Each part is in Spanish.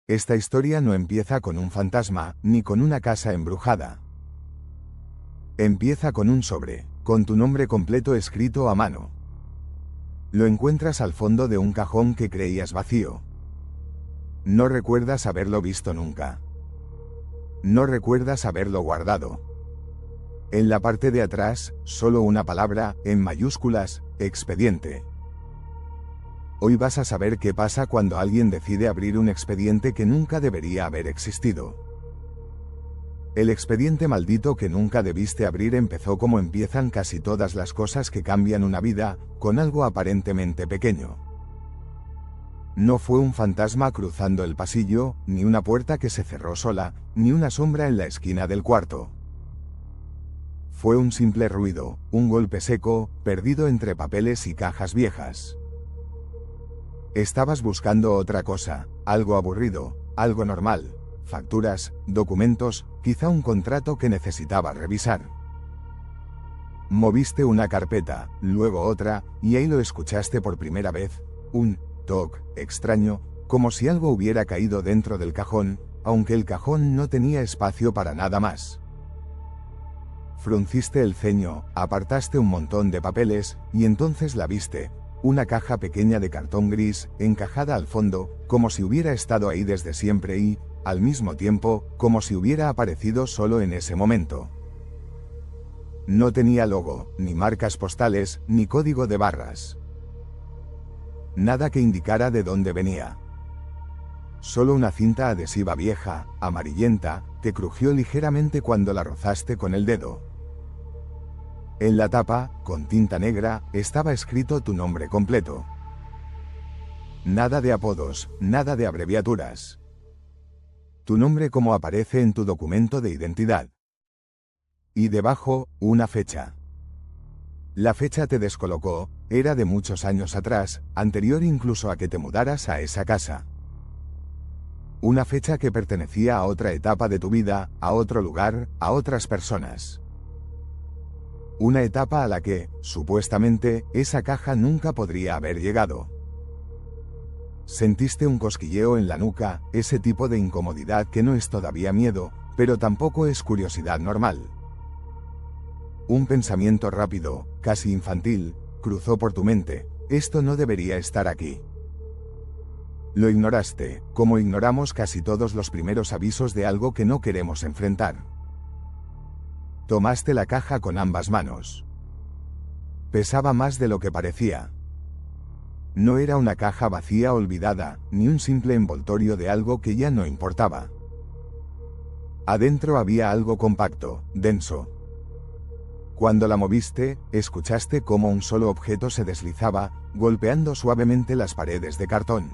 Esta historia no empieza con un fantasma, ni con una casa embrujada. Empieza con un sobre, con tu nombre completo escrito a mano. Lo encuentras al fondo de un cajón que creías vacío. No recuerdas haberlo visto nunca. No recuerdas haberlo guardado. En la parte de atrás, solo una palabra, en mayúsculas, expediente. Hoy vas a saber qué pasa cuando alguien decide abrir un expediente que nunca debería haber existido. El expediente maldito que nunca debiste abrir empezó como empiezan casi todas las cosas que cambian una vida, con algo aparentemente pequeño. No fue un fantasma cruzando el pasillo, ni una puerta que se cerró sola, ni una sombra en la esquina del cuarto. Fue un simple ruido, un golpe seco, perdido entre papeles y cajas viejas. Estabas buscando otra cosa, algo aburrido, algo normal, facturas, documentos, quizá un contrato que necesitaba revisar. Moviste una carpeta, luego otra, y ahí lo escuchaste por primera vez, un toc extraño, como si algo hubiera caído dentro del cajón, aunque el cajón no tenía espacio para nada más. Frunciste el ceño, apartaste un montón de papeles, y entonces la viste. Una caja pequeña de cartón gris, encajada al fondo, como si hubiera estado ahí desde siempre y, al mismo tiempo, como si hubiera aparecido solo en ese momento. No tenía logo, ni marcas postales, ni código de barras. Nada que indicara de dónde venía. Solo una cinta adhesiva vieja, amarillenta, que crujió ligeramente cuando la rozaste con el dedo. En la tapa, con tinta negra, estaba escrito tu nombre completo. Nada de apodos, nada de abreviaturas. Tu nombre como aparece en tu documento de identidad. Y debajo, una fecha. La fecha te descolocó, era de muchos años atrás, anterior incluso a que te mudaras a esa casa. Una fecha que pertenecía a otra etapa de tu vida, a otro lugar, a otras personas. Una etapa a la que, supuestamente, esa caja nunca podría haber llegado. Sentiste un cosquilleo en la nuca, ese tipo de incomodidad que no es todavía miedo, pero tampoco es curiosidad normal. Un pensamiento rápido, casi infantil, cruzó por tu mente, esto no debería estar aquí. Lo ignoraste, como ignoramos casi todos los primeros avisos de algo que no queremos enfrentar. Tomaste la caja con ambas manos. Pesaba más de lo que parecía. No era una caja vacía olvidada, ni un simple envoltorio de algo que ya no importaba. Adentro había algo compacto, denso. Cuando la moviste, escuchaste cómo un solo objeto se deslizaba, golpeando suavemente las paredes de cartón.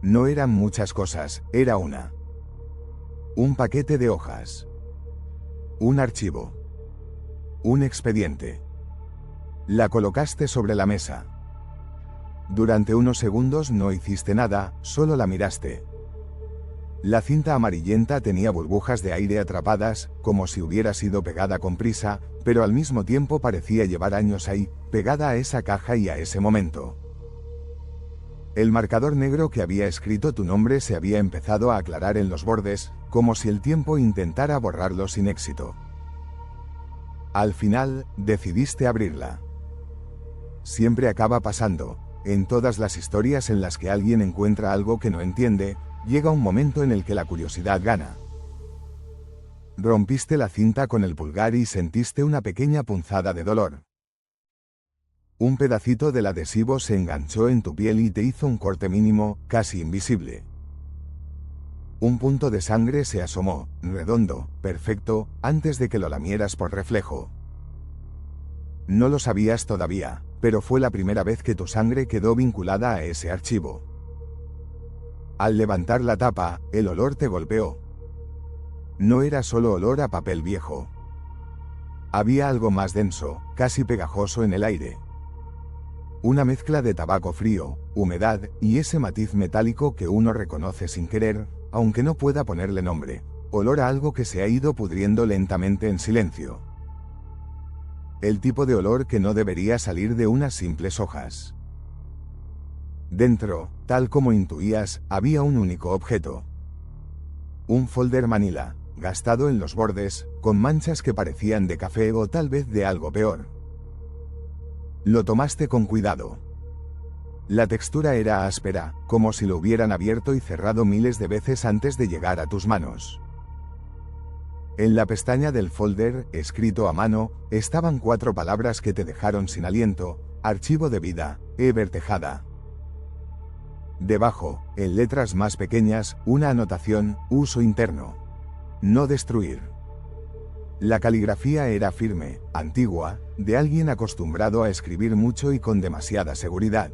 No eran muchas cosas, era una. Un paquete de hojas. Un archivo. Un expediente. La colocaste sobre la mesa. Durante unos segundos no hiciste nada, solo la miraste. La cinta amarillenta tenía burbujas de aire atrapadas, como si hubiera sido pegada con prisa, pero al mismo tiempo parecía llevar años ahí, pegada a esa caja y a ese momento. El marcador negro que había escrito tu nombre se había empezado a aclarar en los bordes, como si el tiempo intentara borrarlo sin éxito. Al final, decidiste abrirla. Siempre acaba pasando, en todas las historias en las que alguien encuentra algo que no entiende, llega un momento en el que la curiosidad gana. Rompiste la cinta con el pulgar y sentiste una pequeña punzada de dolor. Un pedacito del adhesivo se enganchó en tu piel y te hizo un corte mínimo, casi invisible. Un punto de sangre se asomó, redondo, perfecto, antes de que lo lamieras por reflejo. No lo sabías todavía, pero fue la primera vez que tu sangre quedó vinculada a ese archivo. Al levantar la tapa, el olor te golpeó. No era solo olor a papel viejo. Había algo más denso, casi pegajoso en el aire. Una mezcla de tabaco frío, humedad y ese matiz metálico que uno reconoce sin querer, aunque no pueda ponerle nombre. Olor a algo que se ha ido pudriendo lentamente en silencio. El tipo de olor que no debería salir de unas simples hojas. Dentro, tal como intuías, había un único objeto. Un folder manila, gastado en los bordes, con manchas que parecían de café o tal vez de algo peor. Lo tomaste con cuidado. La textura era áspera, como si lo hubieran abierto y cerrado miles de veces antes de llegar a tus manos. En la pestaña del folder, escrito a mano, estaban 4 palabras que te dejaron sin aliento: archivo de vida, Ever Tejada. Debajo, en letras más pequeñas, una anotación: uso interno. No destruir. La caligrafía era firme, antigua, de alguien acostumbrado a escribir mucho y con demasiada seguridad.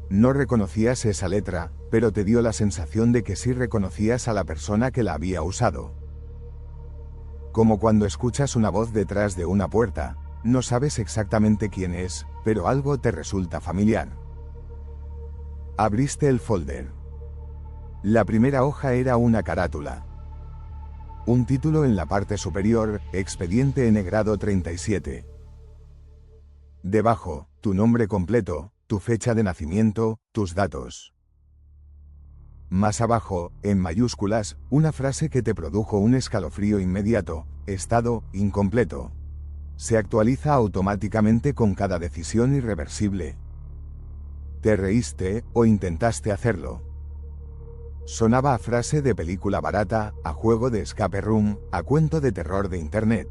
No reconocías esa letra, pero te dio la sensación de que sí reconocías a la persona que la había usado. Como cuando escuchas una voz detrás de una puerta, no sabes exactamente quién es, pero algo te resulta familiar. Abriste el folder. La primera hoja era una carátula. Un título en la parte superior: Expediente N grado 37. Debajo, tu nombre completo, tu fecha de nacimiento, tus datos. Más abajo, en mayúsculas, una frase que te produjo un escalofrío inmediato: estado incompleto. Se actualiza automáticamente con cada decisión irreversible. ¿Te reíste o intentaste hacerlo? Sonaba a frase de película barata, a juego de escape room, a cuento de terror de internet.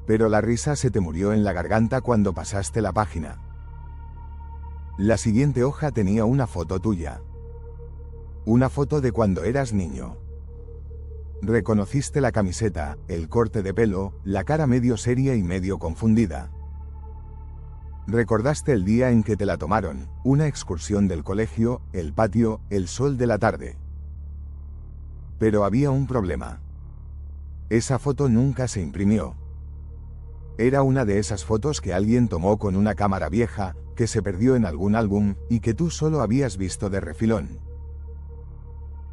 Pero la risa se te murió en la garganta cuando pasaste la página. La siguiente hoja tenía una foto tuya. Una foto de cuando eras niño. Reconociste la camiseta, el corte de pelo, la cara medio seria y medio confundida. Recordaste el día en que te la tomaron, una excursión del colegio, el patio, el sol de la tarde. Pero había un problema. Esa foto nunca se imprimió. Era una de esas fotos que alguien tomó con una cámara vieja, que se perdió en algún álbum, y que tú solo habías visto de refilón.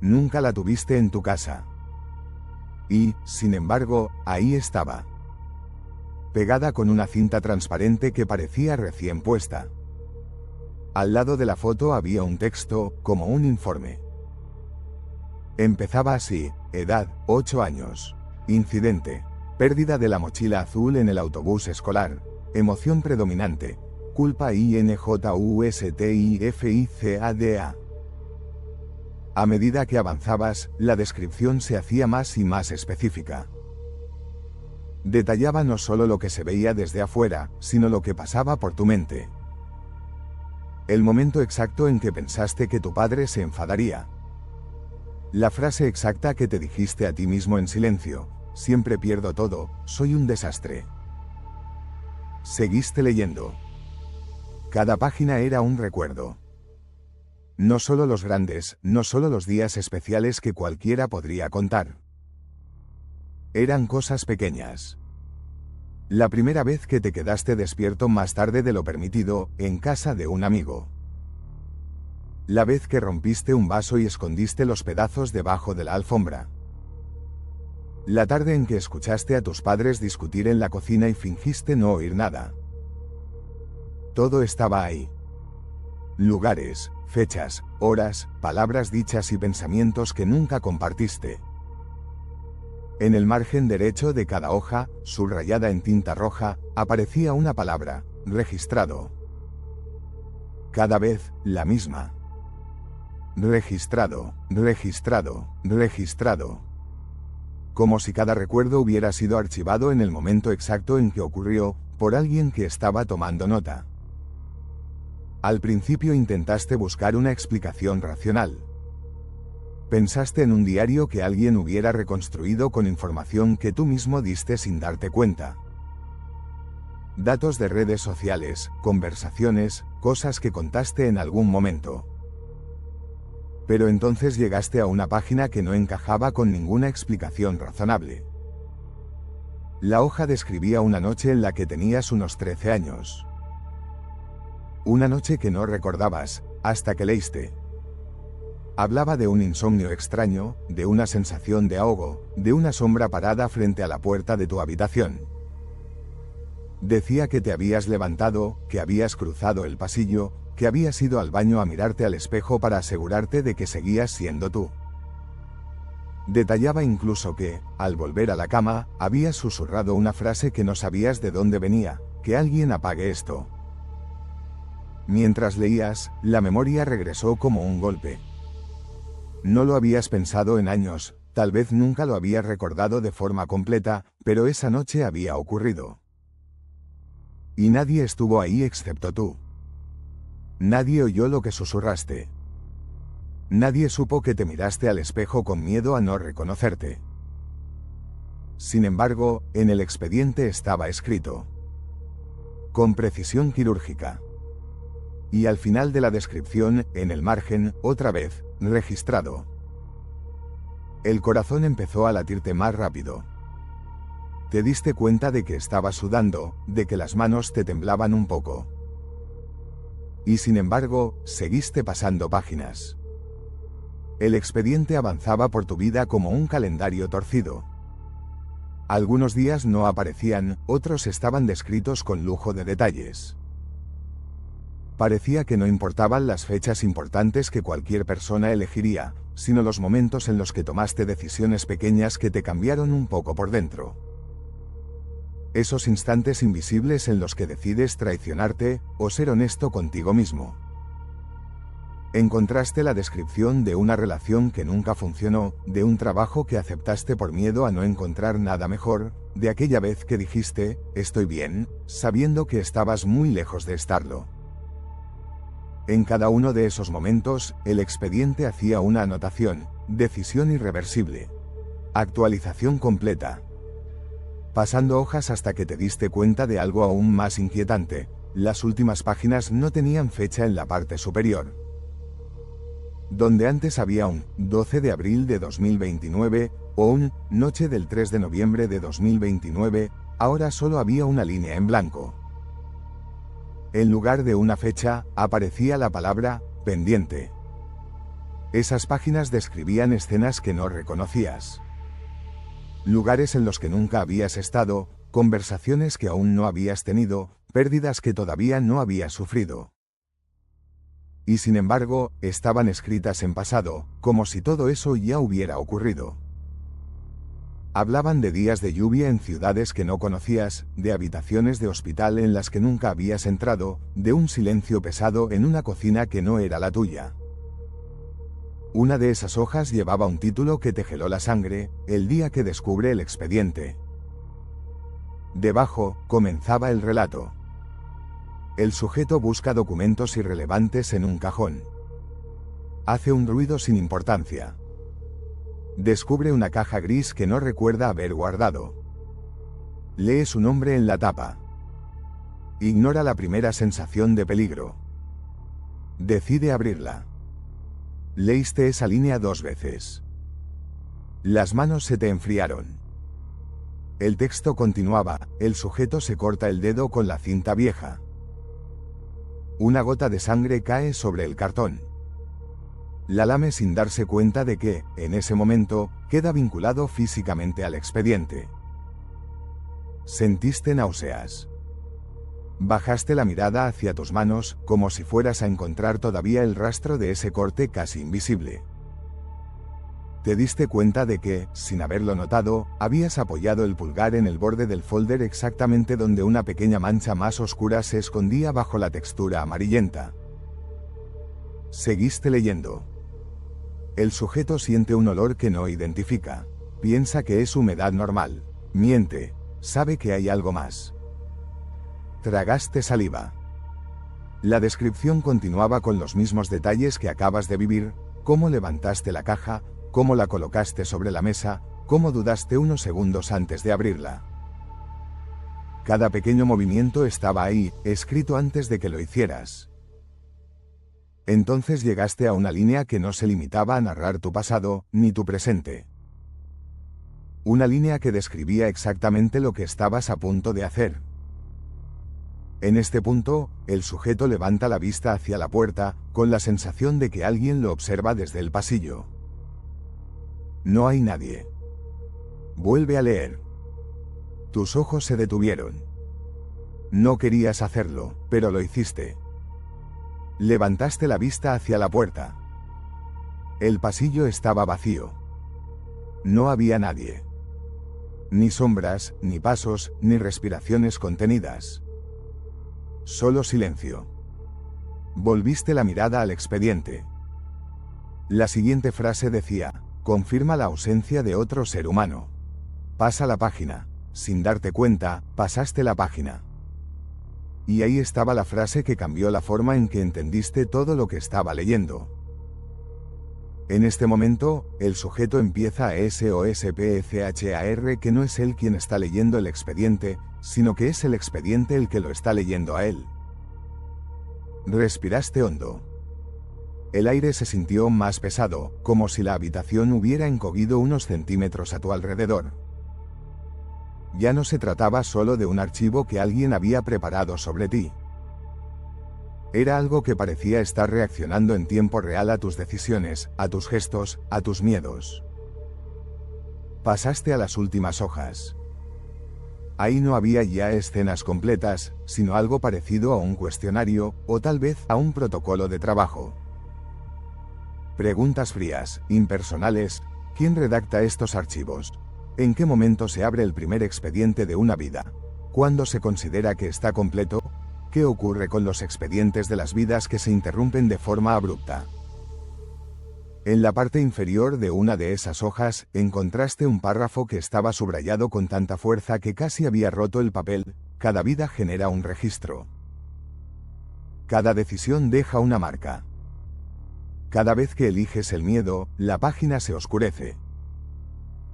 Nunca la tuviste en tu casa. Y, sin embargo, ahí estaba. Pegada con una cinta transparente que parecía recién puesta. Al lado de la foto había un texto, como un informe. Empezaba así: edad, 8 años. Incidente: pérdida de la mochila azul en el autobús escolar. Emoción predominante: culpa INJUSTIFICADA. A medida que avanzabas, la descripción se hacía más y más específica. Detallaba no solo lo que se veía desde afuera, sino lo que pasaba por tu mente. El momento exacto en que pensaste que tu padre se enfadaría. La frase exacta que te dijiste a ti mismo en silencio: siempre pierdo todo, soy un desastre. Seguiste leyendo. Cada página era un recuerdo. No solo los grandes, no solo los días especiales que cualquiera podría contar. Eran cosas pequeñas. La primera vez que te quedaste despierto más tarde de lo permitido, en casa de un amigo. La vez que rompiste un vaso y escondiste los pedazos debajo de la alfombra. La tarde en que escuchaste a tus padres discutir en la cocina y fingiste no oír nada. Todo estaba ahí. Lugares, fechas, horas, palabras dichas y pensamientos que nunca compartiste. En el margen derecho de cada hoja, subrayada en tinta roja, aparecía una palabra: registrado. Cada vez, la misma. Registrado, registrado, registrado. Como si cada recuerdo hubiera sido archivado en el momento exacto en que ocurrió, por alguien que estaba tomando nota. Al principio intentaste buscar una explicación racional. Pensaste en un diario que alguien hubiera reconstruido con información que tú mismo diste sin darte cuenta. Datos de redes sociales, conversaciones, cosas que contaste en algún momento. Pero entonces llegaste a una página que no encajaba con ninguna explicación razonable. La hoja describía una noche en la que tenías unos 13 años. Una noche que no recordabas, hasta que leíste. Hablaba de un insomnio extraño, de una sensación de ahogo, de una sombra parada frente a la puerta de tu habitación. Decía que te habías levantado, que habías cruzado el pasillo, que habías ido al baño a mirarte al espejo para asegurarte de que seguías siendo tú. Detallaba incluso que, al volver a la cama, habías susurrado una frase que no sabías de dónde venía: que alguien apague esto. Mientras leías, la memoria regresó como un golpe. No lo habías pensado en años, tal vez nunca lo habías recordado de forma completa, pero esa noche había ocurrido. Y nadie estuvo ahí excepto tú. Nadie oyó lo que susurraste. Nadie supo que te miraste al espejo con miedo a no reconocerte. Sin embargo, en el expediente estaba escrito: con precisión quirúrgica. Y al final de la descripción, en el margen, otra vez, registrado. El corazón empezó a latirte más rápido. Te diste cuenta de que estabas sudando, de que las manos te temblaban un poco. Y sin embargo, seguiste pasando páginas. El expediente avanzaba por tu vida como un calendario torcido. Algunos días no aparecían, otros estaban descritos con lujo de detalles. Parecía que no importaban las fechas importantes que cualquier persona elegiría, sino los momentos en los que tomaste decisiones pequeñas que te cambiaron un poco por dentro. Esos instantes invisibles en los que decides traicionarte o ser honesto contigo mismo. Encontraste la descripción de una relación que nunca funcionó, de un trabajo que aceptaste por miedo a no encontrar nada mejor, de aquella vez que dijiste, estoy bien, sabiendo que estabas muy lejos de estarlo. En cada uno de esos momentos, el expediente hacía una anotación: decisión irreversible. Actualización completa. Pasando hojas hasta que te diste cuenta de algo aún más inquietante: las últimas páginas no tenían fecha en la parte superior. Donde antes había un 12 de abril de 2029 o un noche del 3 de noviembre de 2029, ahora solo había una línea en blanco. En lugar de una fecha, aparecía la palabra pendiente. Esas páginas describían escenas que no reconocías. Lugares en los que nunca habías estado, conversaciones que aún no habías tenido, pérdidas que todavía no habías sufrido. Y sin embargo, estaban escritas en pasado, como si todo eso ya hubiera ocurrido. Hablaban de días de lluvia en ciudades que no conocías, de habitaciones de hospital en las que nunca habías entrado, de un silencio pesado en una cocina que no era la tuya. Una de esas hojas llevaba un título que te geló la sangre: el día que descubre el expediente. Debajo, comenzaba el relato. El sujeto busca documentos irrelevantes en un cajón. Hace un ruido sin importancia. Descubre una caja gris que no recuerda haber guardado. Lee su nombre en la tapa. Ignora la primera sensación de peligro. Decide abrirla. Leíste esa línea 2 veces. Las manos se te enfriaron. El texto continuaba: el sujeto se corta el dedo con la cinta vieja. Una gota de sangre cae sobre el cartón. La lame sin darse cuenta de que, en ese momento, queda vinculado físicamente al expediente. Sentiste náuseas. Bajaste la mirada hacia tus manos, como si fueras a encontrar todavía el rastro de ese corte casi invisible. Te diste cuenta de que, sin haberlo notado, habías apoyado el pulgar en el borde del folder exactamente donde una pequeña mancha más oscura se escondía bajo la textura amarillenta. Seguiste leyendo. El sujeto siente un olor que no identifica. Piensa que es humedad normal. Miente. Sabe que hay algo más. Tragaste saliva. La descripción continuaba con los mismos detalles que acabas de vivir: cómo levantaste la caja, cómo la colocaste sobre la mesa, cómo dudaste unos segundos antes de abrirla. Cada pequeño movimiento estaba ahí, escrito antes de que lo hicieras. Entonces llegaste a una línea que no se limitaba a narrar tu pasado, ni tu presente. Una línea que describía exactamente lo que estabas a punto de hacer. En este punto, el sujeto levanta la vista hacia la puerta, con la sensación de que alguien lo observa desde el pasillo. No hay nadie. Vuelve a leer. Tus ojos se detuvieron. No querías hacerlo, pero lo hiciste. Levantaste la vista hacia la puerta. El pasillo estaba vacío. No había nadie. Ni sombras, ni pasos, ni respiraciones contenidas. Solo silencio. Volviste la mirada al expediente. La siguiente frase decía: confirma la ausencia de otro ser humano. Pasa la página. Sin darte cuenta, pasaste la página. Y ahí estaba la frase que cambió la forma en que entendiste todo lo que estaba leyendo. En este momento, el sujeto empieza a SOSPCHAR que no es él quien está leyendo el expediente, sino que es el expediente el que lo está leyendo a él. Respiraste hondo. El aire se sintió más pesado, como si la habitación hubiera encogido unos centímetros a tu alrededor. Ya no se trataba solo de un archivo que alguien había preparado sobre ti. Era algo que parecía estar reaccionando en tiempo real a tus decisiones, a tus gestos, a tus miedos. Pasaste a las últimas hojas. Ahí no había ya escenas completas, sino algo parecido a un cuestionario, o tal vez a un protocolo de trabajo. Preguntas frías, impersonales. ¿Quién redacta estos archivos? ¿En qué momento se abre el primer expediente de una vida? ¿Cuándo se considera que está completo? ¿Qué ocurre con los expedientes de las vidas que se interrumpen de forma abrupta? En la parte inferior de una de esas hojas, encontraste un párrafo que estaba subrayado con tanta fuerza que casi había roto el papel. Cada vida genera un registro. Cada decisión deja una marca. Cada vez que eliges el miedo, la página se oscurece.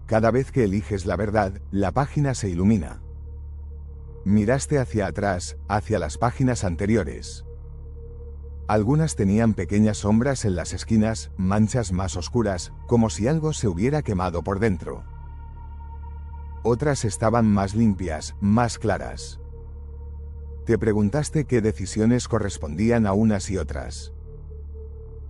Cada vez que eliges la verdad, la página se ilumina. Miraste hacia atrás, hacia las páginas anteriores. Algunas tenían pequeñas sombras en las esquinas, manchas más oscuras, como si algo se hubiera quemado por dentro. Otras estaban más limpias, más claras. Te preguntaste qué decisiones correspondían a unas y otras.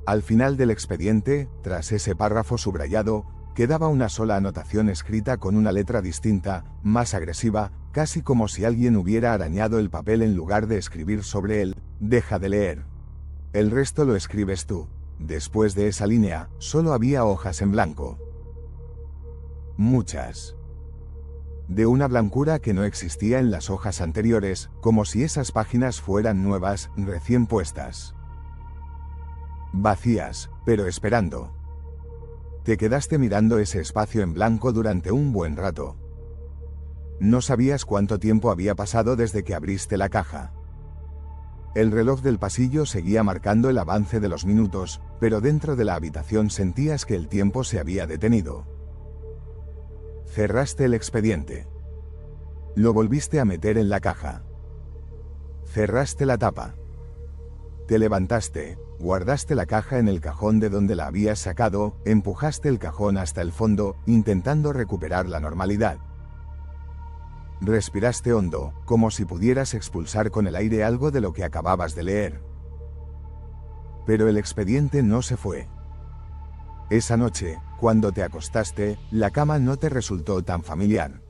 Al final del expediente, tras ese párrafo subrayado, quedaba una sola anotación escrita con una letra distinta, más agresiva, casi como si alguien hubiera arañado el papel en lugar de escribir sobre él: deja de leer. El resto lo escribes tú. Después de esa línea, solo había hojas en blanco. Muchas. De una blancura que no existía en las hojas anteriores, como si esas páginas fueran nuevas, recién puestas. Vacías, pero esperando. Te quedaste mirando ese espacio en blanco durante un buen rato. No sabías cuánto tiempo había pasado desde que abriste la caja. El reloj del pasillo seguía marcando el avance de los minutos, pero dentro de la habitación sentías que el tiempo se había detenido. Cerraste el expediente. Lo volviste a meter en la caja. Cerraste la tapa. Te levantaste, guardaste la caja en el cajón de donde la habías sacado, empujaste el cajón hasta el fondo, intentando recuperar la normalidad. Respiraste hondo, como si pudieras expulsar con el aire algo de lo que acababas de leer. Pero el expediente no se fue. Esa noche, cuando te acostaste, la cama no te resultó tan familiar.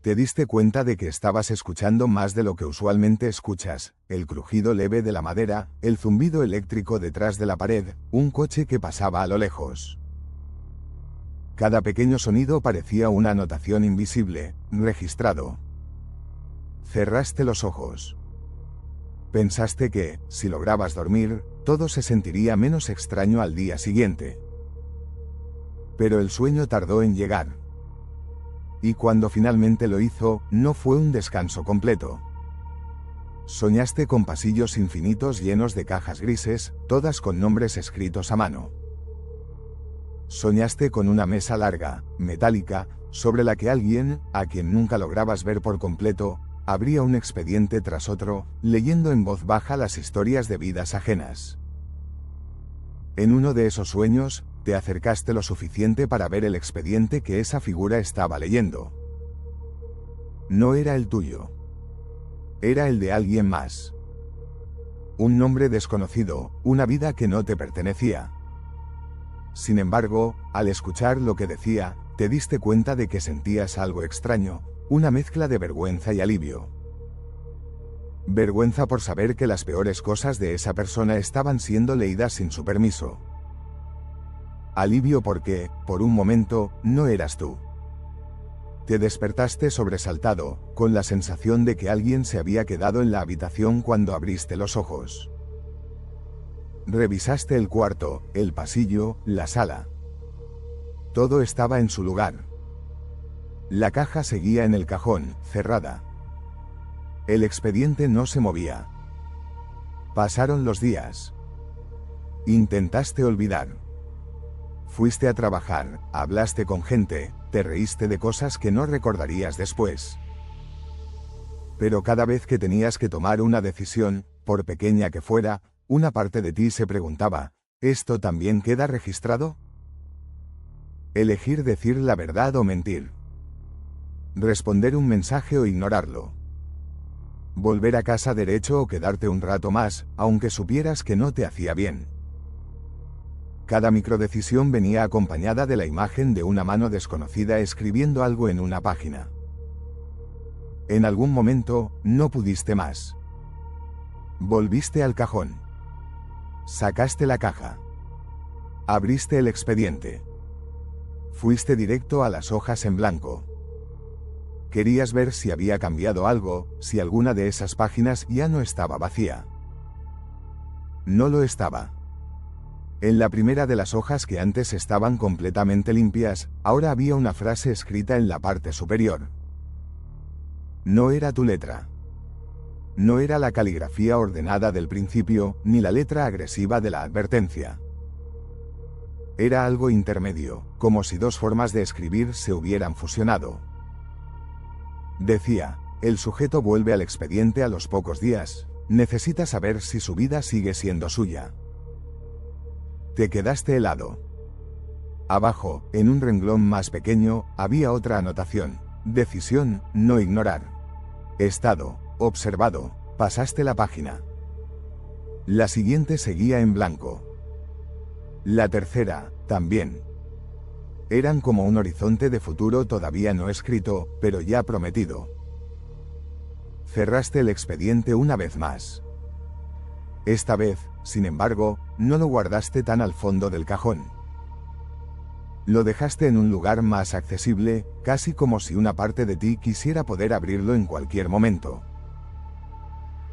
Te diste cuenta de que estabas escuchando más de lo que usualmente escuchas: el crujido leve de la madera, el zumbido eléctrico detrás de la pared, un coche que pasaba a lo lejos. Cada pequeño sonido parecía una anotación invisible, registrado. Cerraste los ojos. Pensaste que, si lograbas dormir, todo se sentiría menos extraño al día siguiente. Pero el sueño tardó en llegar. Y cuando finalmente lo hizo, no fue un descanso completo. Soñaste con pasillos infinitos llenos de cajas grises, todas con nombres escritos a mano. Soñaste con una mesa larga, metálica, sobre la que alguien, a quien nunca lograbas ver por completo, abría un expediente tras otro, leyendo en voz baja las historias de vidas ajenas. En uno de esos sueños, te acercaste lo suficiente para ver el expediente que esa figura estaba leyendo. No era el tuyo. Era el de alguien más. Un nombre desconocido, una vida que no te pertenecía. Sin embargo, al escuchar lo que decía, te diste cuenta de que sentías algo extraño, una mezcla de vergüenza y alivio. Vergüenza por saber que las peores cosas de esa persona estaban siendo leídas sin su permiso. Alivio porque, por un momento, no eras tú. Te despertaste sobresaltado, con la sensación de que alguien se había quedado en la habitación cuando abriste los ojos. Revisaste el cuarto, el pasillo, la sala. Todo estaba en su lugar. La caja seguía en el cajón, cerrada. El expediente no se movía. Pasaron los días. Intentaste olvidar. Fuiste a trabajar, hablaste con gente, te reíste de cosas que no recordarías después. Pero cada vez que tenías que tomar una decisión, por pequeña que fuera, una parte de ti se preguntaba, ¿esto también queda registrado? Elegir decir la verdad o mentir. Responder un mensaje o ignorarlo. Volver a casa derecho o quedarte un rato más, aunque supieras que no te hacía bien. Cada microdecisión venía acompañada de la imagen de una mano desconocida escribiendo algo en una página. En algún momento, no pudiste más. Volviste al cajón. Sacaste la caja. Abriste el expediente. Fuiste directo a las hojas en blanco. Querías ver si había cambiado algo, si alguna de esas páginas ya no estaba vacía. No lo estaba. En la primera de las hojas que antes estaban completamente limpias, ahora había una frase escrita en la parte superior. No era tu letra. No era la caligrafía ordenada del principio, ni la letra agresiva de la advertencia. Era algo intermedio, como si dos formas de escribir se hubieran fusionado. Decía, el sujeto vuelve al expediente a los pocos días, necesita saber si su vida sigue siendo suya. Te quedaste helado. Abajo, en un renglón más pequeño, había otra anotación. Decisión, no ignorar. Estado, observado, pasaste la página. La siguiente seguía en blanco. La tercera, también. Eran como un horizonte de futuro todavía no escrito, pero ya prometido. Cerraste el expediente una vez más. Esta vez, sin embargo, no lo guardaste tan al fondo del cajón. Lo dejaste en un lugar más accesible, casi como si una parte de ti quisiera poder abrirlo en cualquier momento.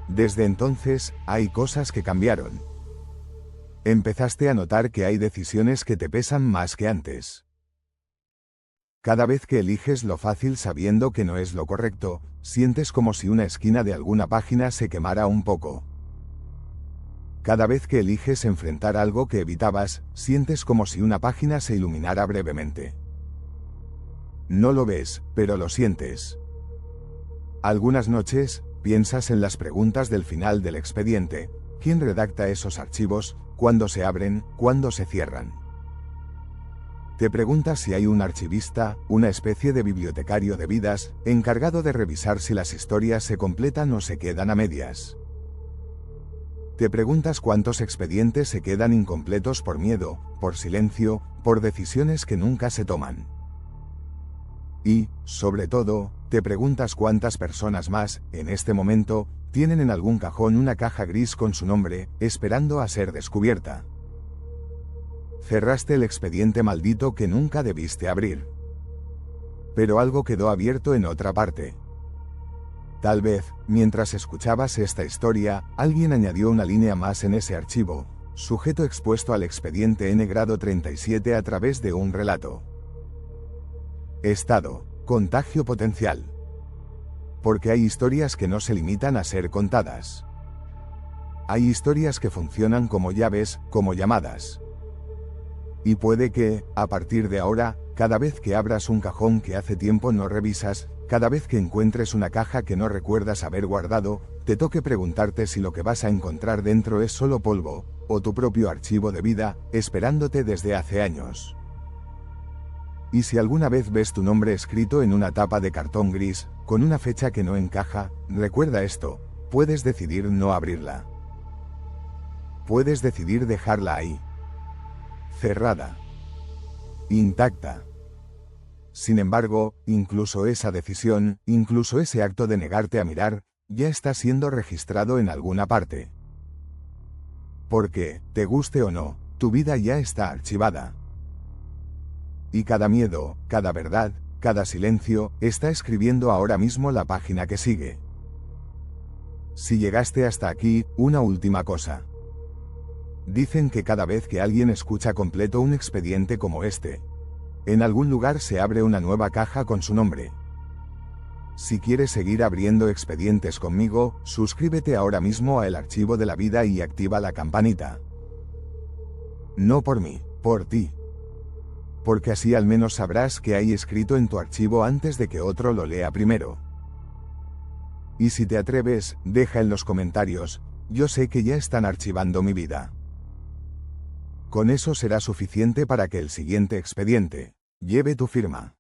Desde entonces, hay cosas que cambiaron. Empezaste a notar que hay decisiones que te pesan más que antes. Cada vez que eliges lo fácil sabiendo que no es lo correcto, sientes como si una esquina de alguna página se quemara un poco. Cada vez que eliges enfrentar algo que evitabas, sientes como si una página se iluminara brevemente. No lo ves, pero lo sientes. Algunas noches, piensas en las preguntas del final del expediente. ¿Quién redacta esos archivos? ¿Cuándo se abren? ¿Cuándo se cierran? Te preguntas si hay un archivista, una especie de bibliotecario de vidas, encargado de revisar si las historias se completan o se quedan a medias. Te preguntas cuántos expedientes se quedan incompletos por miedo, por silencio, por decisiones que nunca se toman. Y, sobre todo, te preguntas cuántas personas más, en este momento, tienen en algún cajón una caja gris con su nombre, esperando a ser descubierta. Cerraste el expediente maldito que nunca debiste abrir. Pero algo quedó abierto en otra parte. Tal vez, mientras escuchabas esta historia, alguien añadió una línea más en ese archivo, sujeto expuesto al expediente N grado 37 a través de un relato. Estado, contagio potencial. Porque hay historias que no se limitan a ser contadas. Hay historias que funcionan como llaves, como llamadas. Y puede que, a partir de ahora, cada vez que abras un cajón que hace tiempo no revisas, cada vez que encuentres una caja que no recuerdas haber guardado, te toque preguntarte si lo que vas a encontrar dentro es solo polvo, o tu propio archivo de vida, esperándote desde hace años. Y si alguna vez ves tu nombre escrito en una tapa de cartón gris, con una fecha que no encaja, recuerda esto, puedes decidir no abrirla. Puedes decidir dejarla ahí. Cerrada. Intacta. Sin embargo, incluso esa decisión, incluso ese acto de negarte a mirar, Ya está siendo registrado en alguna parte. Porque, te guste o no, tu vida ya está archivada. Y cada miedo, cada verdad, cada silencio, está escribiendo ahora mismo la página que sigue. Si llegaste hasta aquí, una última cosa. Dicen que cada vez que alguien escucha completo un expediente como este, en algún lugar se abre una nueva caja con su nombre. Si quieres seguir abriendo expedientes conmigo, suscríbete ahora mismo a El Archivo de la Vida y activa la campanita. No por mí, por ti. Porque así al menos sabrás qué hay escrito en tu archivo antes de que otro lo lea primero. Y si te atreves, deja en los comentarios, yo sé que ya están archivando mi vida. Con eso será suficiente para que el siguiente expediente lleve tu firma.